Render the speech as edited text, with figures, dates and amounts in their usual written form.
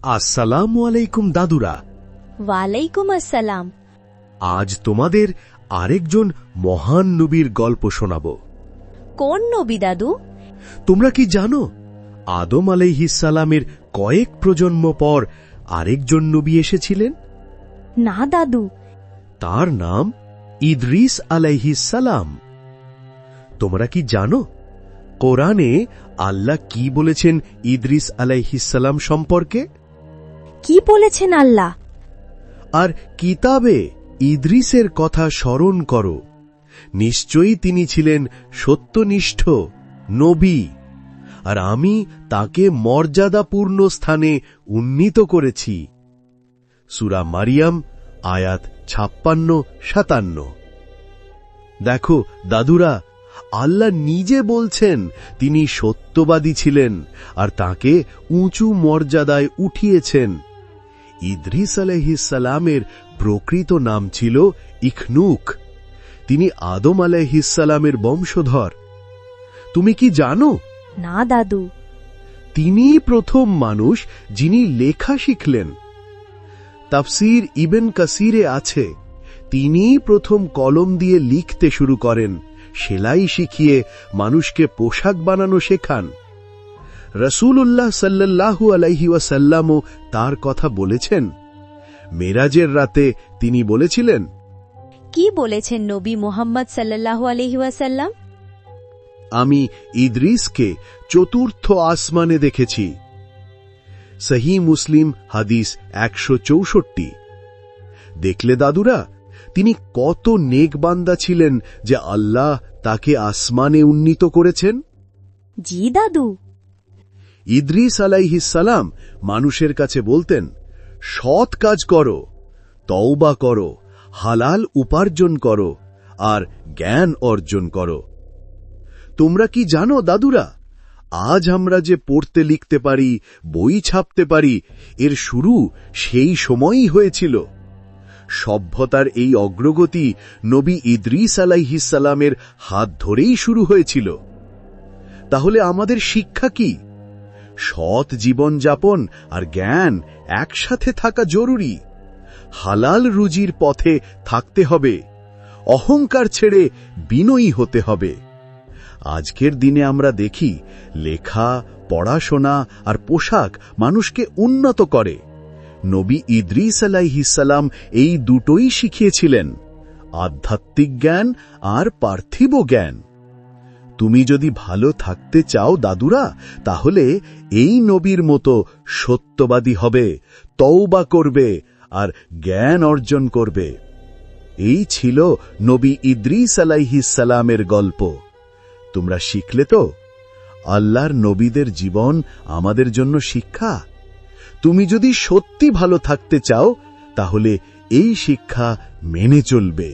আসসালামু আলাইকুম দাদুরা। ওয়ালাইকুম আসসালাম। আজ তোমাদের আরেকজন মহান নবীর গল্প শোনাব। কোন নবী দাদু? তোমরা কি জানো আদম আলাইহিস সালামের কয়েক প্রজন্ম পর আরেকজন নবী এসেছিলেন? না দাদু। তার নাম ইদ্রিস আলাইহিস সালাম। তোমরা কি জানো কোরআনে আল্লাহ কি বলেছেন ইদ্রিস আলাইহিস সালাম সম্পর্কে? কি বলেছেন আল্লাহ? আর কিতাবে ইদ্রিসের কথা স্মরণ করো, নিশ্চয়ই তিনি ছিলেন সত্যনিষ্ঠ নবী, আর আমি তাকে মর্যাদাপূর্ণ স্থানে উন্নীত করেছি। সূরা মারিয়াম আয়াত 56-57। দেখো দাদুরা, আল্লাহ নিজে বলছেন তিনি সত্যবাদী ছিলেন আর তাকে উঁচু মর্যাদায় উঠিয়েছেন। ইদ্রিস আলাইহিস সালামের প্রকৃত নাম ছিল ইখনুক। তিনি আদম আলাইহিস সালামের বংশধর। তুমি কি জানো? না দাদু। তিনি প্রথম মানুষ যিনি লেখা শিখলেন। তাফসীর ইবন কাসিরে আছে, তিনি প্রথম কলম দিয়ে লিখতে শুরু করেন, সেলাই শিখিয়ে মানুষকে পোশাক বানানো শেখান। রাসূলুল্লাহ সাল্লাল্লাহু আলাইহি ওয়াসাল্লামও তার কথা বলেছেন। মেরাজের রাতে তিনি বলেছিলেন, কি বলেছেন নবী মুহাম্মদ সাল্লাল্লাহু আলাইহি ওয়াসাল্লাম? আমি ইদ্রিসকে চতুর্থ আসমানে দেখেছি। সহিহ মুসলিম হাদিস 164। দেখলে দাদুরা, তিনি কত নেক বান্দা ছিলেন যে আল্লাহ তাকে আসমানে উন্নীত করেছেন। জি দাদু। ইদ্রিস আলাইহিস সালাম মানুষের কাছে বলতেন, সৎ কাজ করো, তওবা করো, হালাল উপার্জন করো আর জ্ঞান অর্জন করো। তোমরা কি জানো দাদুরা, আজ আমরা যে পড়তে লিখতে পারি, বই ছাপতে পারি, এর শুরু সেই সময়ই হয়েছিল। সভ্যতার এই অগ্রগতি নবী ইদ্রিস আলাইহিস সালামের হাত ধরেই শুরু হয়েছিল। তাহলে আমাদের শিক্ষা কি? সৎ জীবন যাপন আর জ্ঞান একসাথে থাকা জরুরি। হালাল রুজির পথে থাকতে হবে, অহংকার ছেড়ে বিনয়ী হতে হবে। আজকের দিনে আমরা দেখি লেখা, পড়াশোনা আর পোশাক মানুষকে উন্নত করে। নবী ইদ্রিস আলাইহিস সালাম এই দুটোই শিখিয়েছিলেন, আধ্যাত্মিক জ্ঞান আর পার্থিব জ্ঞান। তুমি যদি ভালো থাকতে চাও দাদুরা, তাহলে এই নবীর মতো সত্যবাদী হবে, তওবা করবে আর জ্ঞান অর্জন করবে। এই ছিল নবী ইদ্রিস আলাইহিস সালামের গল্প। তোমরা শিখলে তো? আল্লাহর নবীদের জীবন আমাদের জন্য শিক্ষা। তুমি যদি সত্যি ভালো থাকতে চাও, তাহলে এই শিক্ষা মেনে চলবে।